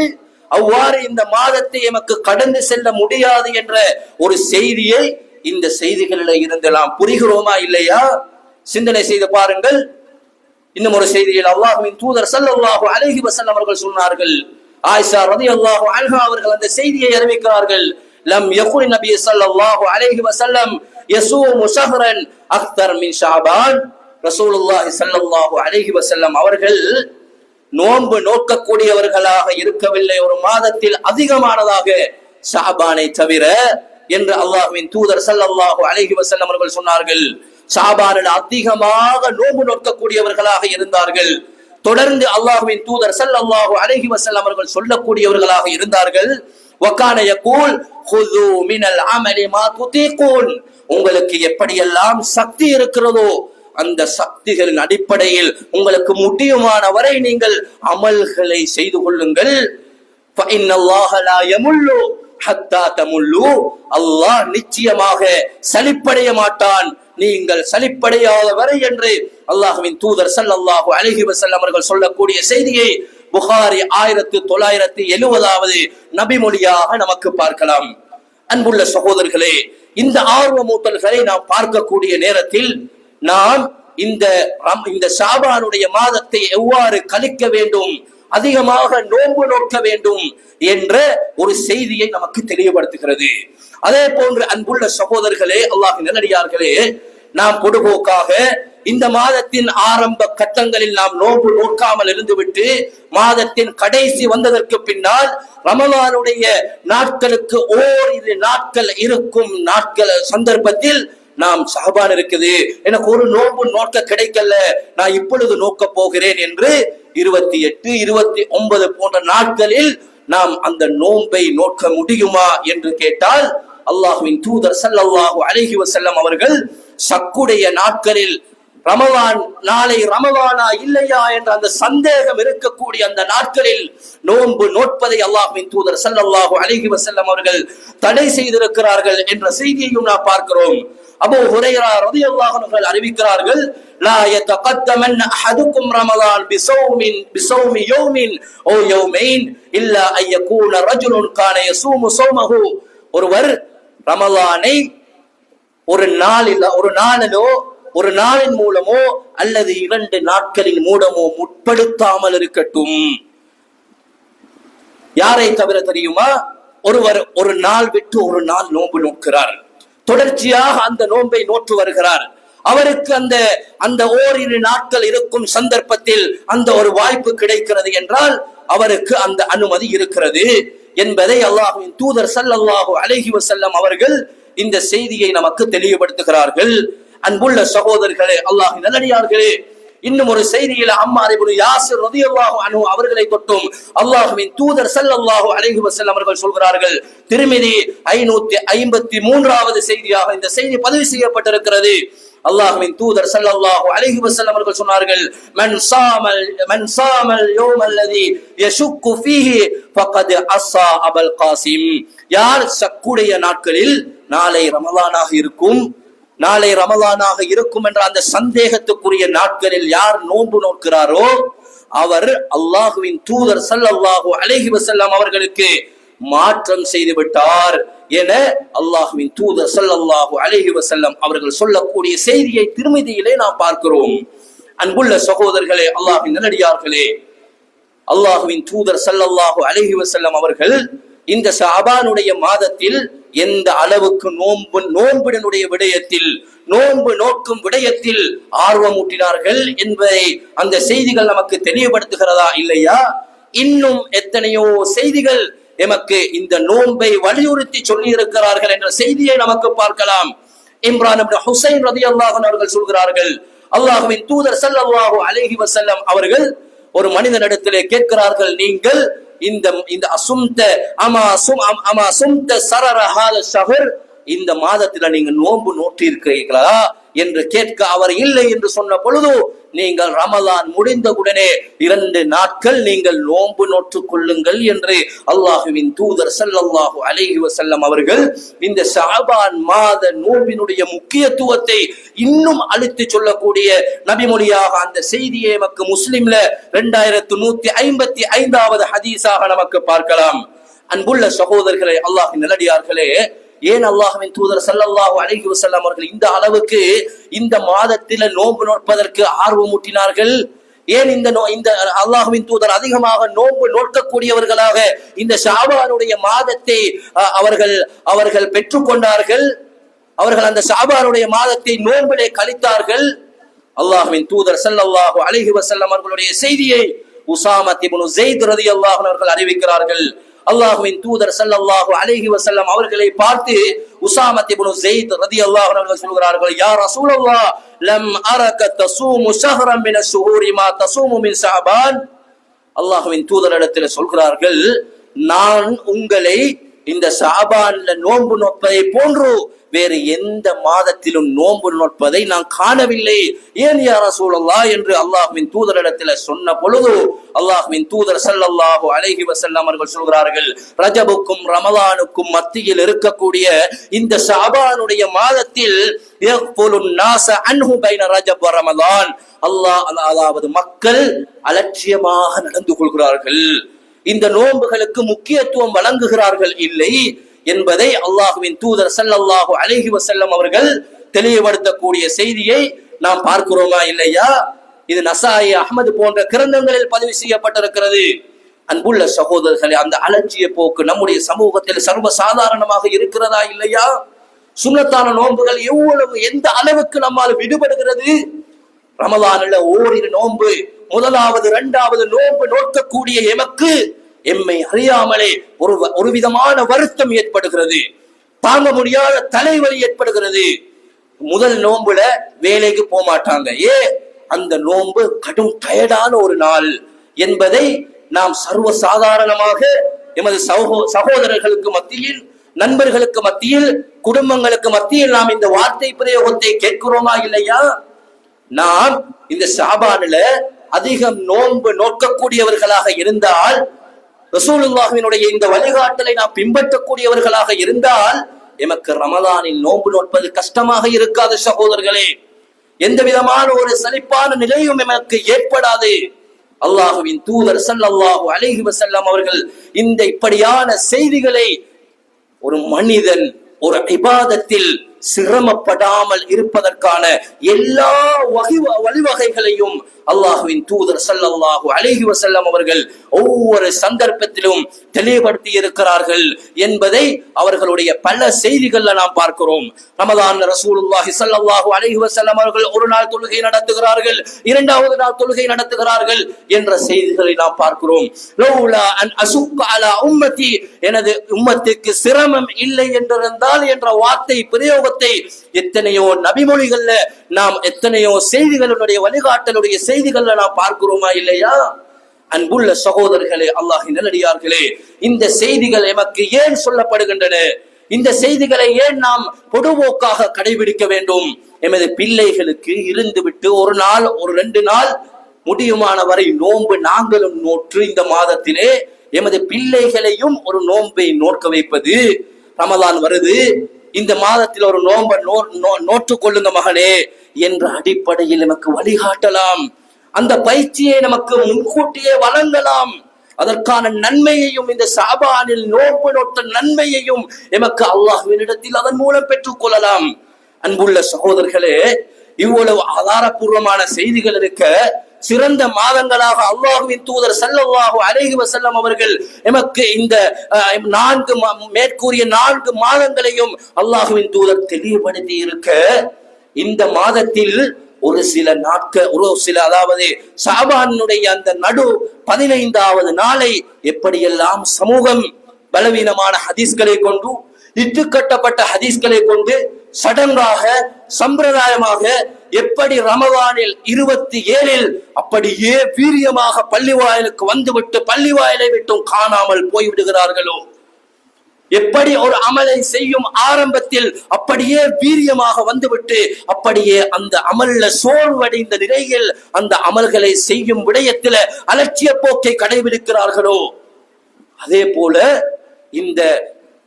அவ்வாறு இந்த மாதத்தை எமக்கு கடந்து செல்ல முடியாது என்ற ஒரு செய்தியை இந்த செய்திகளில் இருந்து நாம் புரிகிறோமா இல்லையா? சிந்தனை செய்து பாருங்கள். இன்னும் ஒரு செய்தியில் அல்லாஹ்வின் தூதர் ஸல்லல்லாஹு அலைஹி வஸல்லம் அவர்கள் சொன்னார்கள். ஆயிஷா ரலியல்லாஹு அன்ஹா அவர்கள் அந்த செய்தியை அறிவிக்கிறார்கள். லம் யகுல் நபி ஸல்லல்லாஹு அலைஹி வஸல்லம் யஸூமு ஷஹ்ரன் அக்தர் மின் ஷஅபான். ரசூலுல்லாஹி ஸல்லல்லாஹு அலைஹி வஸல்லம் அவர்கள் நோன்பு நோக்கக்கூடியவர்களாக இருக்கவில்லை ஒரு மாதத்தில் அதிகமானதாக ஷஅபானை தவிர என்று அல்லாஹ்வின் தூதர் ஸல்லல்லாஹு அலைஹி வஸல்லம் அவர்கள் சொன்னார்கள். ஷஅபானில் அதிகமாக நோன்பு நோக்கக்கூடியவர்களாக இருந்தார்கள். தொடர்ந்து அல்லாஹ்வின் தூதர் ஸல்லல்லாஹு அலைஹி வஸல்லம் அவர்கள் சொல்லக்கூடியவர்களாக இருந்தார்கள். வகான யகூல் ஹுது மினல் அமலி மா துதீகூன். உங்களுக்கு எப்படியெல்லாம் சக்தி இருக்கிறதோ அந்த சக்திகளின் அடிப்படையில் உங்களுக்கு முடியுமான வரை நீங்கள் அமல்களை செய்து கொள்ளுங்கள். ஃபஇன்னல்லாஹ லா யமுல்லு ஹத்தா தமுல்லு. அல்லாஹ் நிச்சயமாக சலிப்படைய மாட்டான் நீங்கள் சலிப்படையாத வரை என்று அல்லாஹ்வின் தூதர் ஸல்லல்லாஹு அலைஹி வஸல்லம் அவர்கள் சொல்லக்கூடிய செய்தியை புகாரி 1970வது நபிமொழியாக நமக்கு பார்க்கலாம். அன்புள்ள சகோதரர்களே, இந்த ஆர்வமூட்டல்களை நாம் பார்க்கக்கூடிய நேரத்தில் நாம் இந்த ஷாபானுடைய மாதத்தை எவ்வாறு கழிக்க வேண்டும், அதிகமாக நோன்பு நோக்க வேண்டும் என்ற ஒரு செய்தியை நமக்கு தெளிவுபடுத்துகிறது. அதே போன்று அன்புள்ள சகோதரர்களே, அல்லாஹ்வின் நல்லடியார்களே, நாம் பொதுபோக்காக இந்த மாதத்தின் ஆரம்ப கட்டங்களில் நாம் நோன்பு நோக்காமல் இருந்துவிட்டு மாதத்தின் கடைசி வந்ததற்கு பின்னால் ரமலானுடைய நாட்களுக்கு ஓரிரு நாட்கள் இருக்கும் சந்தர்ப்பத்தில் நாம் ஷஅபான் இருக்குது, எனக்கு ஒரு நோன்பு நோக்க கிடைக்கல, நான் இப்பொழுது நோக்க போகிறேன் என்று 28, 29 போன்ற நாட்களில் நாம் அந்த நோன்பை நோக்க முடியுமா என்று கேட்டால் அல்லாஹ்வின் தூதர் ஸல்லல்லாஹு அலைஹி வஸல்லம் அவர்கள் ஷக்குடைய நாட்களில் ரமலான் நாளை ரமலானா இல்லையா என்ற அந்த சந்தேகம் இருக்கக்கூடிய அந்த நாட்களில் நோன்பு நோட்பதை அல்லாஹ்வின் தூதர் ஸல்லல்லாஹு அலைஹி வஸல்லம் அவர்கள் தடை செய்திருக்கிறார்கள் என்ற செய்தியையும் நாம் பார்க்கிறோம். அபூ ஹுரைரா ரலியல்லாஹு அன்ஹு அறிவிக்கிறார்கள், லா யதகத்தமன் அஹதுக்கும் ரமலான் பிஸௌமி யௌமின் ஓ யௌமைன் இல்லா அய்யகூன ரஜுலுன் கான யஸூமு ஸௌமஹு. ஒருவர் ரமலானை ஒரு நாளிலோ ஒரு நாளின் மூலமோ அல்லது 2 நாட்களின் மூலமோ முற்படுத்தாமல் இருக்கட்டும். யாரை தவிர தெரியுமா? ஒருவர் ஒரு நாள் விட்டு ஒரு நாள் நோன்பு நோக்கிறார், தொடர்ச்சியாக அந்த நோன்பை நோற்று வருகிறார். அவருக்கு அந்த ஓரிரு நாட்கள் இருக்கும் சந்தர்ப்பத்தில் அந்த ஒரு வாய்ப்பு கிடைக்கிறது என்றால் அவருக்கு அந்த அனுமதி இருக்கிறது என்பதை அல்லாஹ்வின் தூதர் ஸல்லல்லாஹு அலைஹி வஸல்லம் அவர்கள் இந்த செய்தியை நமக்கு தெளிவுபடுத்துகிறார்கள். அன்புள்ள சகோதரர்களே, அல்லாஹ்வின் நல்லடியார்களே, இன்னும் ஒரு செய்தியில் அம்மார் இப்னு யாசிர் ரலியல்லாஹு அன்ஹு அவர்களை தொட்டும் அல்லாஹ்வின் தூதர் ஸல்லல்லாஹு அலைஹி வஸல்லம் அவர்கள் சொல்கிறார்கள். திர்மிதி 553வது செய்தியாக இந்த செய்தி பதிவு செய்யப்பட்டிருக்கிறது. அல்லாஹ்வின் தூதர் ஸல்லல்லாஹு அலைஹி வஸல்லம் அவர்கள் சொன்னார்கள், மன் ஸாமல் யௌமல்லதி யஷுக்கு ஃபீஹி ஃபகத் அஸா அபுல் காசிம். யார் ஷக்குடைய நாட்களில் நாளை ரமலானாக இருக்கும் என்ற அந்த சந்தேகத்துக்குரிய நாட்களில் யார் நோன்பு நோக்கிறாரோ அவர் அல்லாஹ்வின் தூதர் ஸல்லல்லாஹு அலைஹி வஸல்லம் அவர்களுக்கு மாற்றம் செய்து விட்டார் என அல்லாஹ்வின் தூதர் ஸல்லல்லாஹு அலைஹி வஸல்லம் அவர்கள் சொல்லக்கூடிய செய்தியை திருமிதியிலே நாம் பார்க்கிறோம். அன்புள்ள சகோதரர்களே, அல்லாஹ்வின் நல்லடியார்களே, அல்லாஹ்வின் தூதர் ஸல்லல்லாஹு அலைஹி வஸல்லம் அவர்கள் இந்த ஷஅபானுடைய மாதத்தில் எந்த அளவுக்கு நோன்பினுடைய விடயத்தில், நோன்பு நோக்கும் விடயத்தில் ஆர்வமூட்டினார்கள் என்பதை அந்த செய்திகள் நமக்கு தெளிவுபடுத்துகிறதா இல்லையா? இன்னும் எத்தனையோ செய்திகள் எமக்கு இந்த நோன்பை வலியுறுத்தி சொல்லி இருக்கிறார்கள் என்ற செய்தியை நமக்கு பார்க்கலாம். இம்ரான் இப்னு ஹுசைன் ரலியல்லாஹு அன்ஹு அவர்கள் சொல்கிறார்கள், அல்லாஹ்வின் தூதர் ஸல்லல்லாஹு அலைஹி வஸல்லம் அவர்கள் ஒரு மனிதனிடத்திலே கேட்கிறார்கள், நீங்கள் இந்த இந்த மாதத்துல நீங்க நோன்பு நோற்றி இருக்கிறீர்களா என்று கேட்க, அவர் இல்லை என்று சொன்ன பொழுது, நீங்கள் ரமலான் முடிந்தவுடனே 2 நாட்கள் நீங்கள் நோன்பு நோற்றுக் கொள்ளுங்கள் என்று அல்லாஹுவின் தூதர் ஸல்லல்லாஹு அலைஹி வஸல்லம் அவர்கள் இந்த ஷஅபான் மாத நோன்பினுடைய முக்கியத்துவத்தை இன்னும் அழுத்தி சொல்லக்கூடிய நபிமொழியாக அந்த செய்தியை நமக்கு முஸ்லிம்ல 2155வது ஹதீஸாக நமக்கு பார்க்கலாம். அன்புள்ள சகோதரர்களே, அல்லாஹ்வின் நல்லடியார்களே, ஏன் அல்லாஹ்வின் தூதர் ஸல்லல்லாஹு அலைஹி வஸல்லம் அவர்கள் இந்த அளவுக்கு இந்த மாதத்தில நோன்பு நோட்பதற்கு ஆர்வமூட்டினார்கள்? ஏன் இந்த அல்லாஹ்வின் தூதர் அதிகமாக நோன்பு நோக்கக்கூடியவர்களாக இந்த ஷஅபானுடைய மாதத்தை அவர்கள் பெற்றுக்கொண்டார்கள்? அவர்கள் அந்த ஷஅபானுடைய மாதத்தை நோன்பிலே கழித்தார்கள். அல்லாஹ்வின் தூதர் ஸல்லல்லாஹு அலைஹி வஸல்லம் அவர்களுடைய செய்தியை உஸாமா இப்னு ஸைத் ரலியல்லாஹு அன்ஹு அவர்கள் அறிவிக்கிறார்கள். அல்லாஹ்வின் தூதர் ஸல்லல்லாஹு அலைஹி வஸல்லம் அவர்களை பார்த்து உஸாமா இப்னு ஸைத் ரலியல்லாஹு அன்ஹு அவர்கள் சொல்கிறார்கள், யா ரசூலல்லாஹ், லம் அரக தஸூமு ஷஹரன் மின ஷுஹூரி மா தஸூமு மின் ஷஅபான். அல்லாஹ்வின் தூதரிடத்தில் சொல்கிறார்கள், நான் உங்களை இந்த ஷஅபான்ல நோன்பு நோட்பதை போன்று வேறு எந்த மாதத்திலும் நோன்பு நோட்பதை நான் காணவில்லை. ஏன் யா ரசூலல்லாஹ் என்று அல்லாஹ்வின் தூதரிடத்தில் சொன்ன பொழுது அல்லாஹ்வின் தூதர் ஸல்லல்லாஹு அலைஹி வஸல்லம் அவர்கள் சொல்கிறார்கள், ரஜபுக்கும் ரமலானுக்கும் மத்தியில் இருக்கக்கூடிய இந்த ஷஅபானுடைய மாதத்தில் யக்ஃபுலுன் நாஸ அன்ஹு பைன ரஜப் வ ரமலான், அதாவது மக்கள் அலட்சியமாக நடந்து கொள்கிறார்கள், இந்த நோன்புகளுக்கு முக்கியத்துவம் வழங்குகிறார்கள் இல்லை என்பதை அல்லாஹ்வின் தூதர் ஸல்லல்லாஹு அலைஹி வஸல்லம் அவர்கள் தெளிவுபடுத்தக்கூடிய செய்தியை நாம் பார்க்கிறோமா இல்லையா? இது நசாயி, அஹ்மது போன்ற கிரந்தங்களில் பதிவு செய்யப்பட்டிருக்கிறது. அன்புள்ள சகோதரர்களே, அந்த அலட்சிய போக்கு நம்முடைய சமூகத்தில் சர்வ சாதாரணமாக இருக்கிறதா இல்லையா? சுன்னத்தான நோன்புகள் எந்த அளவுக்கு நம்மால் விடுபடுகிறது? ரமலான்ல ஓரிரு நோன்பு, முதலாவது 2வது நோன்பு நோக்கக்கூடிய எமக்கு எம்மை அறியாமலே ஒரு விதமான வருத்தம் ஏற்படுகிறது, தாங்க முடியாத தலைவலி ஏற்படுகிறது. முதல் நோன்புல வேலைக்கு போக மாட்டாங்க. அந்த நோன்பு கடும் டயர்டான ஒரு நாள் என்பதை நாம் சர்வ சாதாரணமாக எமது சகோதரர்களுக்கு மத்தியில், நண்பர்களுக்கு மத்தியில், குடும்பங்களுக்கு மத்தியில் நாம் இந்த வார்த்தை பிரயோகத்தை கேட்கிறோமா இல்லையா? நாம் இந்த ஷஅபான்ல அதிகம் நோன்பு நோக்கக்கூடியவர்களாக இருந்தால், ரசூலுல்லாஹ்வினுடைய இந்த வழிகாட்டலை நாம் பின்பற்றக்கூடியவர்களாக இருந்தால், எமக்கு ரமலானில் நோன்பு நோட்பது கஷ்டமாக இருக்காது சகோதரர்களே. எந்த விதமான ஒரு சலிப்பான நிலையும் எமக்கு ஏற்படாது. அல்லாஹ்வின் தூதர் ஸல்லல்லாஹு அலைஹி வஸல்லம் அவர்கள் இந்த இப்படியான செய்திகளை ஒரு மனிதன் ஒரு இபாதத்தில் சிரமப்படாமல் இருப்பதற்கான எல்லா வழிவகைகளையும் அல்லாஹ்வின் தூதர் ஸல்லல்லாஹு அலைஹி வஸல்லம் அவர்கள் ஒவ்வொரு சந்தர்ப்பத்திலும் தெளிவுபடுத்தி இருக்கிறார்கள் என்பதை அவர்களுடைய பல செய்திகள்ல நாம் பார்க்கிறோம். ரமலான் ரசூலுல்லாஹி ஸல்லல்லாஹு அலைஹி வஸல்லம் அவர்கள் ஒரு நாள் தொழுகை நடத்துகிறார்கள், 2வது நாள் தொழுகை நடத்துகிறார்கள் என்ற செய்திகளை நாம் பார்க்கிறோம். லௌலா அன் அசுக்க அலா உம்மதி, எனது உம்மத்துக்கு சிரமம் இல்லை என்றிருந்தால் என்ற வார்த்தை பிரயோகத்தை எத்தனையோ நபிமொழிகள்ல நாம், எத்தனையோ செய்திகளுடைய வழிகாட்டலுடைய செய்திகள்ல நாம் பார்க்கிறோமா இல்லையா? அன்புள்ள சகோதரர்களே, அல்லாஹ்வின் நல்லடியார்களே, இந்த செய்திகள் எமக்கு ஏன் சொல்லப்படுகின்றன? இந்த செய்திகளை ஏன் நாம் பொதுவோக்காக கடைபிடிக்க வேண்டும்? எமது பிள்ளைகளுக்கு இருந்துவிட்டு ஒரு நாள், ஒரு 2 நாள் முடியுமான வரை நோன்பு நாங்களும் நோற்று இந்த மாதத்திலே எமது பிள்ளைகளையும் ஒரு நோன்பை நோக்க வைப்பது. ரமலான் வருது, இந்த மாதத்தில் ஒரு நோன்பை நோற்றுக் கொள்ளுங்க மகனே என்ற அடிப்படையில் நமக்கு வழிகாட்டலாம். அந்த பயிற்சியை நமக்கு முன்கூட்டியே வழங்கலாம். அதற்கான நன்மையையும் இந்த ஷாபானில் நோன்பு நோட்ட நன்மையையும் எமக்கு அல்லாஹ்வினிடத்தில் அதன் மூலம் பெற்றுக் கொள்ளலாம். அன்புள்ள சகோதரர்களே, இவ்வளவு ஆதாரபூர்வமான செய்திகள் இருக்க சிறந்த மாதங்களாக அல்லாஹ்வின் தூதர் ஸல்லல்லாஹு அலைஹி வஸல்லம் அவர்கள் எமக்கு இந்த மேற்கூறிய 4 மாதங்களையும் அல்லாஹ்வின் தூதர் தெளிவுபடுத்தி இருக்க, இந்த மாதத்தில் ஒரு சில அதாவது ஷாபானுடைய அந்த நடு 15வது நாளை எப்படியெல்லாம் சமூகம் பலவீனமான ஹதீஸ்களை கொண்டு, இட்டுக்கட்டப்பட்ட ஹதீஸ்களை கொண்டு சடங்காக சம்பிரதாயமாக எப்படி ரமதானில் 27 அப்படியே வீரியமாக பள்ளிவாயலுக்கு வந்துவிட்டு பள்ளிவாயலை விட்டும் காணாமல் போய்விடுகிறார்களோ, எப்படி ஒரு அமலை செய்யும் ஆரம்பத்தில் அப்படியே வீரியமாக வந்துவிட்டு அப்படியே அந்த அமல்ல சோர்வடைந்த நிலையில் அந்த அமல்களை செய்யும் விடயத்தில் அலட்சிய போக்கை கடைபிடிக்கிறார்களோ, அதே போல இந்த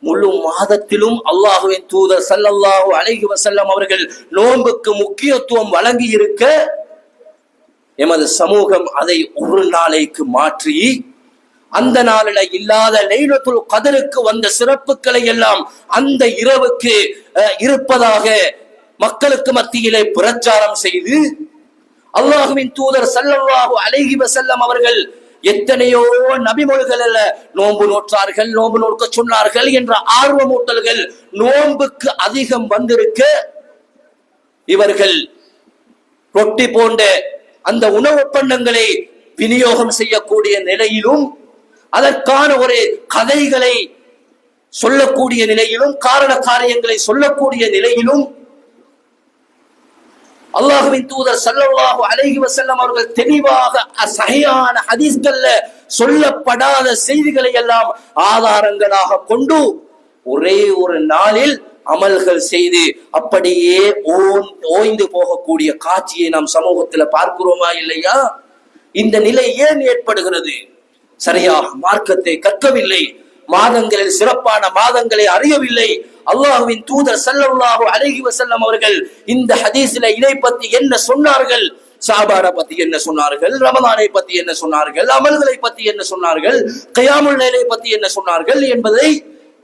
முழு மாதத்திலும் அல்லாஹ்வின் தூதர் ஸல்லல்லாஹு அலைஹி வஸல்லம் அவர்கள் நோன்புக்கு முக்கியத்துவம் வழங்கி இருக்க, எமது சமூகம் அதை ஒரு நாளைக்கு மாற்றி அந்த நாளில் இல்லாத லைலத்துல் கத்ருக்கு வந்த சிறப்புகளை எல்லாம் அந்த இரவுக்கு இருப்பதாக மக்களுக்கு மத்தியிலே பிரச்சாரம் செய்து, அல்லாஹ்வின் தூதர் ஸல்லல்லாஹு அலைஹி வஸல்லம் அவர்கள் எத்தனையோ நபிமொழிகள் நோன்பு நோற்றார்கள், நோன்பு நோக்க சொன்னார்கள் என்ற ஆர்வமூட்டல்கள் நோன்புக்கு அதிகம் வந்திருக்க, இவர்கள் ரொட்டி போன்ற அந்த உணவு பண்டங்களை விநியோகம் செய்யக்கூடிய நிலையிலும், அதற்கான ஒரு கதைகளை சொல்லக்கூடிய நிலையிலும், காரண காரியங்களை சொல்லக்கூடிய நிலையிலும் அல்லாஹ்வின் தூதர் ஸல்லல்லாஹு அலைஹி வஸல்லம் அவர்கள் தெளிவாக சஹீஹான ஹதீஸ்கள்ல சொல்லப்படாத செய்திகளை எல்லாம் ஆதாரங்களாக கொண்டு ஒரே ஒரு நாளில் அமல்கள் செய்து அப்படியே ஓய்ந்து போகக்கூடிய காட்சியை நாம் சமூகத்தில் பார்க்கிறோமா இல்லையா? இந்த நிலை ஏன் ஏற்படுகிறது? சரியாக மார்க்கத்தை கற்கவில்லை, மாதங்களில் சிறப்பான மாதங்களை அறியவில்லை. அல்லாஹ்வின் தூதர் ஸல்லல்லாஹு அலைஹி வஸல்லம் அவர்கள் இந்த ஹதீஸிலே இதை பத்தி என்ன சொன்னார்கள், ஷாபானை பத்தி என்ன சொன்னார்கள், ரமலானை பத்தி என்ன சொன்னார்கள், அமல்களை பத்தி என்ன சொன்னார்கள், கியாமுல் லைலை பத்தி என்ன சொன்னார்கள் என்பதை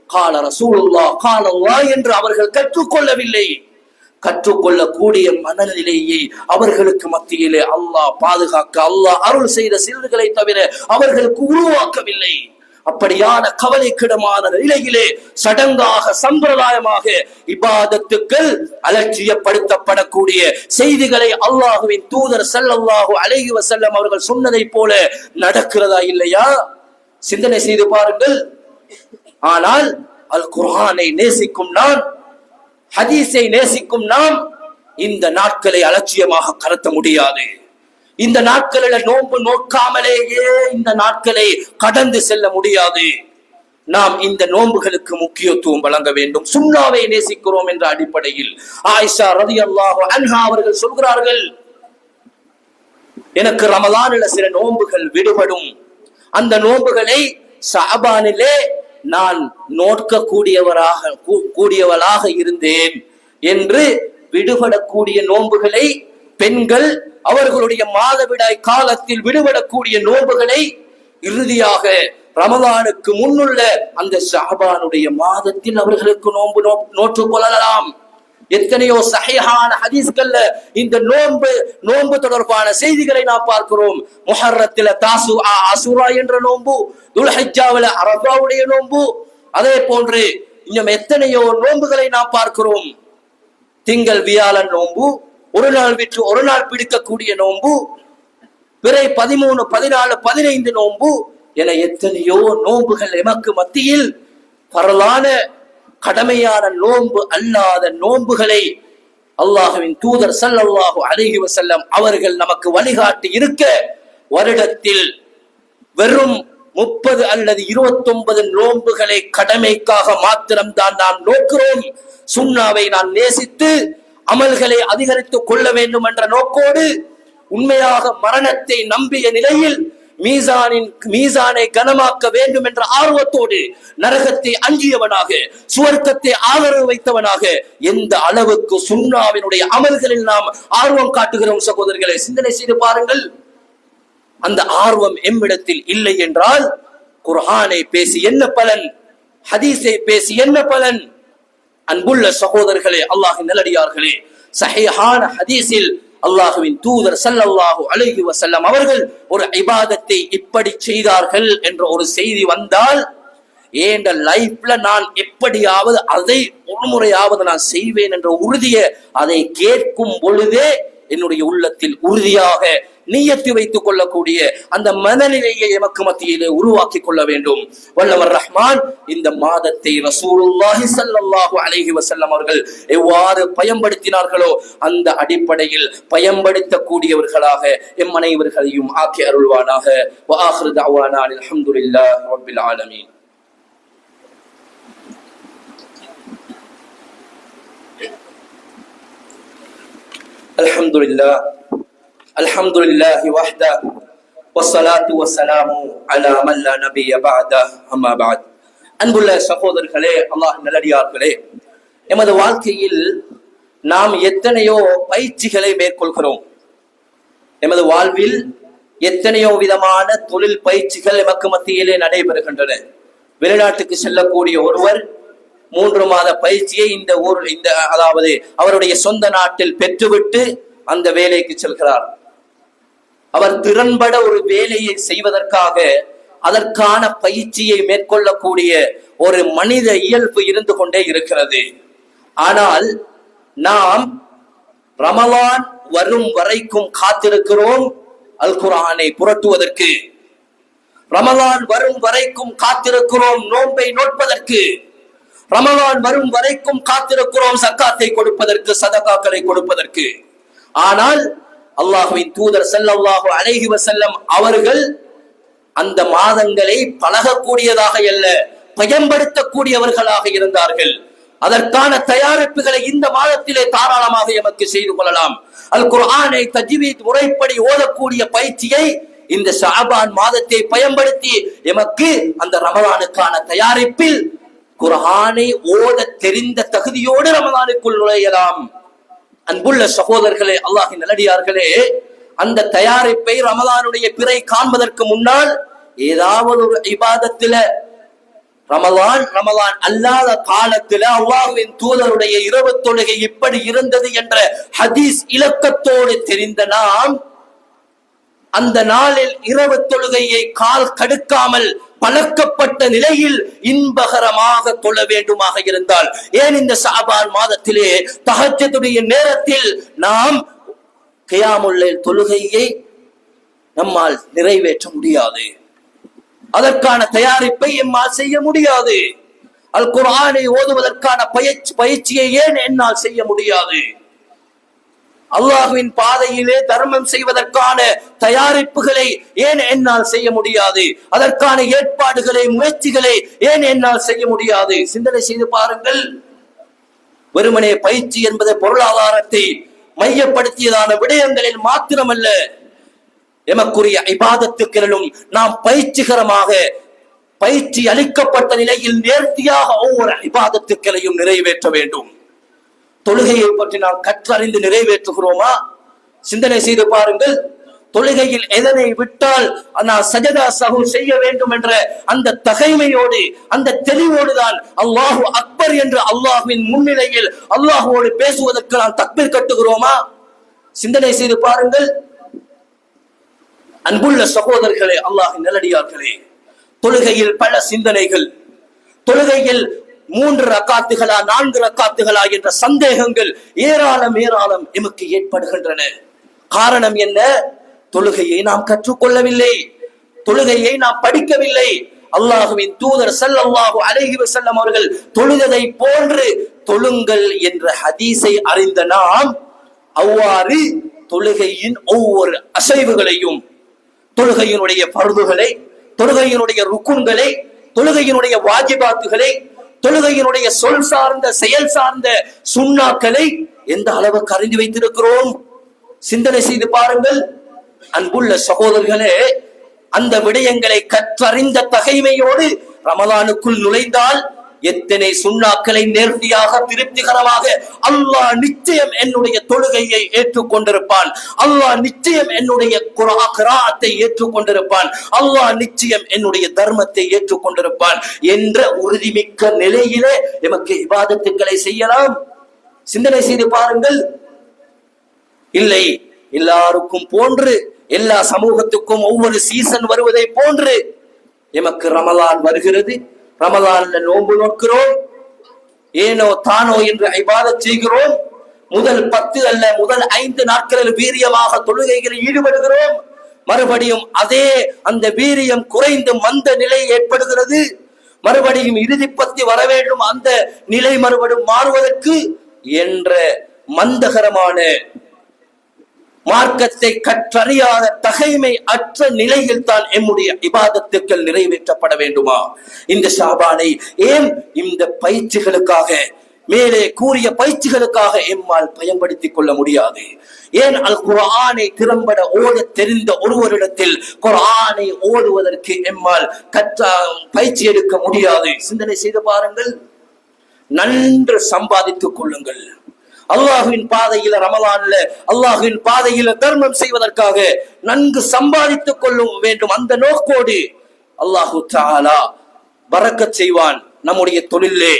கால ரசூலுல்லாஹ் கால அல்லாஹ் என்று அவர்கள் கற்றுக்கொள்ளவில்லை. கற்றுக்கொள்ளக்கூடிய மனநிலையை அவர்களுக்கு மத்தியிலே அல்லாஹ் பாதுகாக்க, அல்லாஹ் அருள் செய்த சிலர்களை தவிர அவர்களுக்கு உருவாக்கவில்லை. அப்படியான கவலைக்கிடமான நிலையிலே சடங்காக சம்பிரதாயமாக இபாதத்துக்கள் அலட்சியப்படுத்தப்படக்கூடிய செய்திகளை அல்லாஹ்வின் தூதர் ஸல்லல்லாஹு அலைஹி வஸல்லம் அவர்கள் சொன்னதை போல நடக்கிறதா இல்லையா? சிந்தனை செய்து பாருங்கள். ஆனால் அல் குர்ஆனை நேசிக்கும் நான், ஹதீஸை நேசிக்கும் நாம் இந்த நாட்களை அலட்சியமாக கடத்த முடியாது. இந்த நாட்களில் நோன்பு நோக்காமலேயே இந்த நாட்களை கடந்து செல்ல முடியாது. நாம் இந்த நோன்புகளுக்கு முக்கியத்துவம் வழங்க வேண்டும். சுன்னாவை நேசிக்கிறோம் என்ற அடிப்படையில் ஆயிஷா ரலியல்லாஹு அன்ஹா அவர்கள் சொல்கிறார்கள், எனக்கு ரமலானில் சில நோன்புகள் விடுபடும், அந்த நோன்புகளை ஷஅபானிலே நான் கூடியவளாக இருந்தேன் என்று விடுபடக்கூடிய நோன்புகளை பெண்கள் அவர்களுடைய மாதவிடாய் காலத்தில் விடுபடக்கூடிய நோன்புகளை இறுதியாக ரமலானுக்கு முன்னுள்ள அந்த ஷஅபானுடைய மாதத்தில் அவர்களுக்கு நோற்று கொள்ளலாம். எத்தனையோ சஹீஹான ஹதீஸ்கள்ல இந்த நோன்பு தொடர்பான செய்திகளை நாம் பார்க்கிறோம். முஹர்ரத்தில தாசுஆ அஷூரா என்ற நோன்பு, துல்ஹிஜ்ஜாவில அரஃபாவுடைய நோன்பு, அதே போன்று இன்னும் எத்தனையோ நோன்புகளை நாம் பார்க்கிறோம். திங்கள் வியாழன் நோன்பு, ஒரு நாள் விட்டு ஒரு நாள் பிடிக்கக்கூடிய நோன்பு, பிறை 13, 14, 15 நோன்பு என எத்தனையோ நோன்புகள் எமக்கு மத்தியில் பரலான கடமையான நோன்பு அல்லாத நோன்புகளை அல்லாஹ்வின் தூதர் ஸல்லல்லாஹு அலைஹி வஸல்லம் அவர்கள் நமக்கு வழிகாட்டி இருக்க, வருடத்தில் வெறும் 30 அல்லது 29 நோன்புகளை கடமைக்காக மாத்திரம்தான் நாம் நோக்கிறோம். சுன்னாவை நான் நேசித்து அமல்களை அதிகரித்துக் கொள்ள வேண்டும் என்ற நோக்கோடு, உண்மையாக மரணத்தை நம்பிய நிலையில் மீசானை கனமாக்க வேண்டும் என்ற ஆர்வத்தோடு, நரகத்தை அஞ்சியவனாக, சுவர்க்கத்தை ஆதரவு வைத்தவனாக எந்த அளவுக்கு சுன்னாவினுடைய அமல்களில் நாம் ஆர்வம் காட்டுகிறோம் சகோதரர்களை சிந்தனை செய்து பாருங்கள். அந்த ஆர்வம் எம்மிடத்தில் இல்லை என்றால் குர்ஆனை பேசி என்ன பலன், ஹதீஸை பேசி என்ன பலன்? அன்புள்ள சகோதரர்களே, அல்லாஹ்வின் நல்லடியார்களே, சஹீஹான ஹதீஸில் அல்லாஹ்வின் தூதர் ஸல்லல்லாஹு அலைஹி வஸல்லம் அவர்கள் ஒரு இபாதத்தை இப்படி செய்தார்கள் என்ற ஒரு செய்தி வந்தால், ஏண்ட லைஃப்ல நான் எப்படியாவது அதை ஒரு முறையாவது நான் செய்வேன் என்ற உறுதியை அதை கேட்கும் பொழுதே என்னுடைய உள்ளத்தில் உறுதியாக நியத்து வைத்துக் கொள்ளக்கூடிய அந்த மனநிலையை எமக்கு மத்தியிலே உருவாக்கி கொள்ள வேண்டும். வல்லவர் ரஹ்மான் இந்த மாதத்தை ரசூலுல்லாஹி ஸல்லல்லாஹு அலைஹி வஸல்லம் அவர்கள் எவ்வாறு பயன்படுத்தினார்களோ அந்த அடிப்படையில் பயன்படுத்தக்கூடியவர்களாக எம் அனைவர்களையும் ஆக்கி அருள்வானாக. வ ஆகிரு தஅவானா அல்ஹம்துலில்லாஹி ரப்பில் ஆலமீன். அல்ஹம்துலில்லாஹ் அல்ஹம்துலில்லாஹி வஹ்தா வஸ்ஸலாத்து வஸ்ஸலாமு அலா மன் லா நபிய்ய பஅத அம்மா பஅத். அன்புள்ள சகோதரர்களே, அல்லாஹ்வின் நல்லடியார்களே, எமது வாழ்க்கையில் நாம் எத்தனையோ பயிற்சிகளை மேற்கொள்கிறோம். எமது வாழ்வில் எத்தனையோ விதமான தொழில் பயிற்சிகள் எமக்கு மத்தியிலே நடைபெறுகின்றன. வெளிநாட்டுக்கு செல்லக்கூடிய ஒருவர் 3 மாத பயிற்சியை அதாவது அவருடைய சொந்த நாட்டில் பெற்றுவிட்டு அந்த வேலைக்கு செல்கிறார். அவர் திறன்பட ஒரு வேலையை செய்வதற்காக அதற்கான பயிற்சியை மேற்கொள்ளக்கூடிய ஒரு மனித இயல்பு இருந்து கொண்டே இருக்கிறது. ஆனால் நாம் ரமலான் வரும் வரைக்கும் காத்திருக்கிறோம் அல் குர்ஆனை புரட்டுவதற்கு. ரமலான் வரும் வரைக்கும் காத்திருக்கிறோம் நோன்பை நோட்பதற்கு. ரமலான் வரும் வரைக்கும் காத்திருக்கிறோம் சக்காத்தை கொடுப்பதற்கு, சதகாக்களை கொடுப்பதற்கு. ஆனால் அல்லாஹ்வின் தூதர் ஸல்லல்லாஹு அலைஹி வஸல்லம் அவர்கள் அந்த மாதங்களை பழகக்கூடியதாக அல்ல, பயன்படுத்தக்கூடியவர்களாக இருந்தார்கள். அதற்கான தயாரிப்புகளை இந்த மாதத்திலே தாராளமாக எமக்கு செய்து கொள்ளலாம். அல் குர்ஆனை தஜ்வீத் முறைப்படி ஓதக்கூடிய பயிற்சியை இந்த ஷஅபான் மாதத்தை பயன்படுத்தி எமக்கு அந்த ரமலானுக்கான தயாரிப்பில் குர்ஆனை ஓத தெரிந்த தகுதியோடு ரமலானுக்குள் நுழையலாம். அன்புள்ள சகோதரர்களே, அல்லாஹ்வின் நல்லடியார்களே, அந்த தயாரிப்பை ரமலானுடைய பிறை காண்பதற்கு முன்னால் ஏதாவது ஒரு இபாதத்தில ரமலான் அல்லாத காலத்தில அல்லாஹ்வின் தூதருடைய இரவு தொழுகை இப்படி இருந்தது என்ற ஹதீஸ் இலக்கத்தோடு தெரிந்த நாம் அந்த நாளில் இரவு தொழுகையை கால் கடுக்காமல் பழக்கப்பட்ட நிலையில் இன்பகரமாக தொழ வேண்டுமாக இருந்தால், ஏன் இந்த ஷஅபான் மாதத்திலே தஹஜ்ஜுடைய நேரத்தில் நாம் கியாமுல் லைல் தொழுகையை நம்மால் நிறைவேற்ற முடியாது? அதற்கான தயாரிப்பை எம்மால் செய்ய முடியாது. அல் குர்ஆனை ஓதுவதற்கான பயிற்சியை ஏன் என்னால் செய்ய முடியாது? அல்லாஹ்வின் பாதையிலே தர்மம் செய்வதற்கான தயாரிப்புகளை ஏன் என்னால் செய்ய முடியாது? அதற்கான ஏற்பாடுகளை, முயற்சிகளை ஏன் என்னால் செய்ய முடியாது? சிந்தனை செய்து பாருங்கள். வெறுமனே பயிற்சி என்பது பொருளாதாரத்தை மையப்படுத்தியதான விடயங்களில் மாத்திரமல்ல, எமக்குரிய இபாதத்துக்களிலும் நாம் பயிற்சிகரமாக பயிற்சி அளிக்கப்பட்ட நிலையில் நேர்த்தியாக ஒவ்வொரு இபாதத்துக்களையும் நிறைவேற்ற வேண்டும். தொழுகையை பற்றி நாம் கற்றறிந்து நிறைவேற்றுகிறோமா? சிந்தனை செய்து பாருங்கள். தொழுகையில் எதனை விட்டால் நான் சஜதா சஹூ செய்ய வேண்டும் என்ற அந்த தகைமையோடு, அந்த தெளிவோடு தான் அல்லாஹு அக்பர் என்று அல்லாஹ்வின் முன்னிலையில் அல்லாஹுவோடு பேசுவதற்கு நாம் தக்பீர் கட்டுகிறோமா? சிந்தனை செய்து பாருங்கள். அன்புள்ள சகோதரர்களே, அல்லாஹ்வின் நல்லடியார்களே, தொழுகையில் பல சிந்தனைகள், தொழுகையில் 3 ரக்காத்துகளா 4 ரக்காத்துகளா என்ற சந்தேகங்கள் ஏராளம் எமக்கு ஏற்படுகின்றன. காரணம் என்ன? தொழுகையை நாம் கற்றுக்கொள்ளவில்லை, தொழுகையை நாம் படிக்கவில்லை. அல்லாஹ்வின் தூதர் ஸல்லல்லாஹு அலைஹி வஸல்லம் அவர்கள் தொழுததை போன்று தொழுங்கள் என்ற ஹதீஸை அறிந்த நாம் அவ்வாறு தொழுகையின் ஒவ்வொரு அசைவுகளையும், தொழுகையினுடைய பர்துகளை, தொழுகையினுடைய ருக்குன்களை, தொழுகையினுடைய வாஜிபாத்துகளை, தொழுகையினுடைய சொல் சார்ந்த செயல் சார்ந்த சுன்னாக்களை எந்த அளவுக்கு அறிந்து வைத்திருக்கிறோம்? சிந்தனை செய்து பாருங்கள். அன்புள்ள சகோதரர்களே, அந்த விடயங்களை கற்றறிந்த தகைமையோடு ரமலானுக்குள் நுழைந்தால் எத்தனை சுண்ணாக்களை நேர்த்தியாக திருப்திகரமாக அல்லாஹ் நிச்சயம் என்னுடைய தொழுகையை ஏற்றுக்கொண்டிருப்பான், அல்லாஹ் நிச்சயம் என்னுடைய கிராஅத்தை ஏற்றுக்கொண்டிருப்பான், அல்லாஹ் நிச்சயம் என்னுடைய தர்மத்தை ஏற்றுக்கொண்டிருப்பான் என்ற உறுதிமிக்க நிலையிலே எமக்கு இபாதத்துக்களை செய்யலாம். சிந்தனை செய்து பாருங்கள். இல்லை, எல்லாருக்கும் போன்று, எல்லா சமூகத்துக்கும் ஒவ்வொரு சீசன் வருவதை போன்று எமக்கு ரமலான் வருகிறது, ரமலான்ல நோன்பு நோக்கிறோம், ஏனோ தானோ என்று இபாதத் செய்கிறோம். முதல் 10 அல்ல, முதல் 5 நாட்களில் வீரியமாக தொழுகைகளில் ஈடுபடுகிறோம். மறுபடியும் அதே அந்த வீரியம் குறைந்து மந்த நிலை ஏற்படுகிறது. மறுபடியும் இறுதி 10 வர வேண்டும், அந்த நிலை மறுபடியும் மாறுவதற்கு என்ற மந்தகரமான மார்க்கத்தை கற்றறியாத தகைமை அற்ற நிலையில் தான் எம்முடைய இபாதத்துக்கள் நிறைவேற்றப்பட வேண்டுமா? இந்த ஷாபானை ஏன் இந்த பயிற்சிகளுக்காக, மேலே கூறிய பயிற்சிகளுக்காக எம்மால் பயன்படுத்திக் கொள்ள முடியாது? ஏன் அல் குர்ஆனை திறம்பட ஓத தெரிந்த ஒருவரிடத்தில் குர்ஆனை ஓதுவதற்கு எம்மால் பயிற்சி எடுக்க முடியாது? சிந்தனை செய்து பாருங்கள். நன்று சம்பாதித்துக் கொள்ளுங்கள். அல்லாஹுவின் பாதையில ரமலான்ல அல்லாஹுவின் பாதையில தர்மம் செய்வதற்காக நன்கு சம்பாதித்துக் கொள்ள வேண்டும். அந்த நோக்கோடு அல்லாஹு தஆலா பரக்கத் செய்வான் நம்முடைய தொழிலே,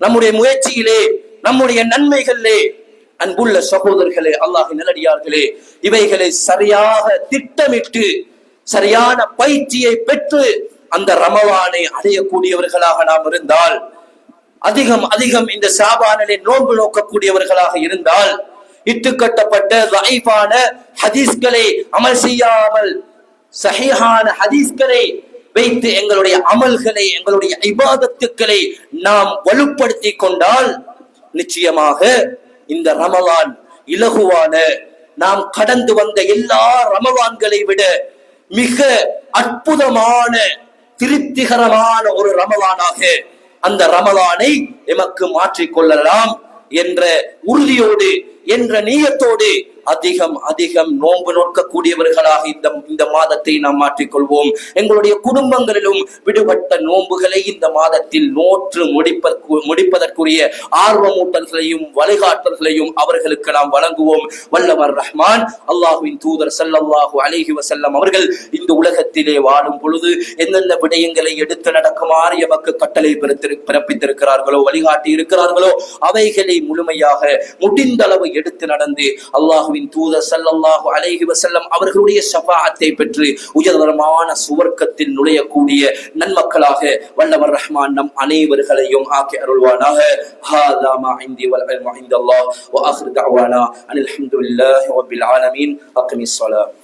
நம்முடைய முயற்சியிலே, நம்முடைய நன்மைகளிலே. அன்புள்ள சகோதரர்களே, அல்லாஹ்வின் நல்லடியார்களே, இவைகளை சரியாக திட்டமிட்டு சரியான பயிற்சியை பெற்று அந்த ரமலானை அடையக்கூடியவர்களாக நாம் இருந்தால், அதிகம் இந்த ஷாபானிலே நோன்பு நோக்கக்கூடியவர்களாக இருந்தால், இட்டுக்கட்டப்பட்ட ضعيفான ஹதீஸ்களை அமல் செய்யாமல் சஹீஹான ஹதீஸ்களை வைத்து எங்களுடைய அமல்களை, எங்களுடைய இபாதத்துக்களை நாம் வலுப்படுத்தி கொண்டால் நிச்சயமாக இந்த ரமலான் இலகுவான, நாம் கடந்து வந்த எல்லா ரமலான்களை விட மிக அற்புதமான திருப்திகரமான ஒரு ரமலானாக அந்த ரமலானை எமக்கு மாற்றிக்கொள்ளலாம் என்ற உறுதியோடு, என்ற நீயத்தோடு அதிகம் நோன்பு நோக்கக்கூடியவர்களாக இந்த மாதத்தை நாம் மாற்றிக்கொள்வோம். எங்களுடைய குடும்பங்களிலும் விடுபட்ட நோன்புகளை இந்த மாதத்தில் நோற்று முடிப்பதற்குரிய ஆர்வமூட்டல்களையும் வழிகாட்டல்களையும் அவர்களுக்கு நாம் வழங்குவோம். வல்லவர் ரஹ்மான் அல்லாஹுவின் தூதர் ஸல்லல்லாஹு அலைஹி வஸல்லம் அவர்கள் இந்த உலகத்திலே வாழும் பொழுது எந்தெந்த விடயங்களை எடுத்து நடக்குமாறு எமக்கு கட்டளை பிறப்பித்திருக்கிறார்களோ, வழிகாட்டி இருக்கிறார்களோ, அவைகளை முழுமையாக முடிந்தளவு எடுத்து நடந்து அல்லாஹுவின் தூதர் ஸல்லல்லாஹு அலைஹி வஸல்லம் அவர்களுடைய ஷஃபாஅத்தை பெற்று உயர்தரமான சுவர்க்கத்தில் நுழையக்கூடிய நன்மக்களாக வல்லவர் ரஹ்மான் நம் அனைவர்களையும் ஆக்கி அருள்வானாக. ஹாதா மா இன்தி வல் இல்மு இன்தல்லாஹ் வ ஆகிரு தஅவானா அனில் ஹம்துலில்லாஹி ரப்பில் ஆலமீன். அக்மிஸ் ஸலாத்.